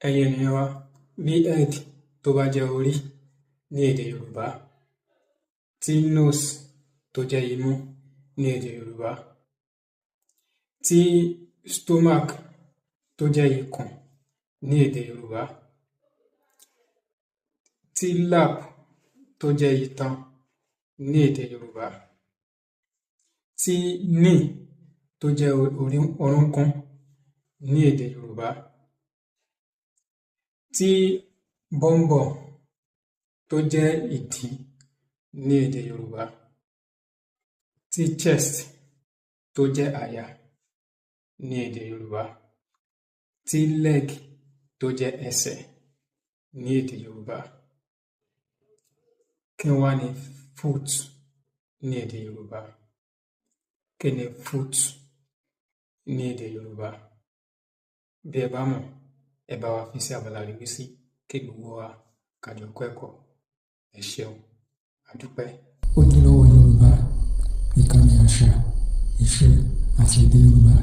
Ẹ̀yin ènìyàn wa, bí head tó bá jẹ́ orí ní èdè Yorùbá, tí nose tó jẹ́ imú ní èdè Yorùbá, tí stomach tó jẹ́ ikùn ní èdè Yorùbá, tí lap tó jẹ́ itan ní èdè Yorùbá, tí knee tó jẹ́ orúnkún ní èdè Yorùbá, tí bọ́ḿbọ̀ tó jẹ́ ìdí ní èdè Yorùbá, tí chest tó jẹ́ àyà ní èdè Yorùbá, tí leg tó jẹ́ ẹsẹ̀ ní èdè Yorùbá. Kí wá ni foot ní èdè Yorùbá? Kí ni foot ní èdè Yorùbá? Bí ẹ bá mọ̀, ẹ bá wa fi sí abala ìrísí kí gbogbo wa ká jọ kọ́ ẹ̀kọ́. Ẹ ṣeun, a dúpẹ́. Ojúlówó Yorùbá, ìkànnì àṣà, ìṣe àti èdè Yorùbá.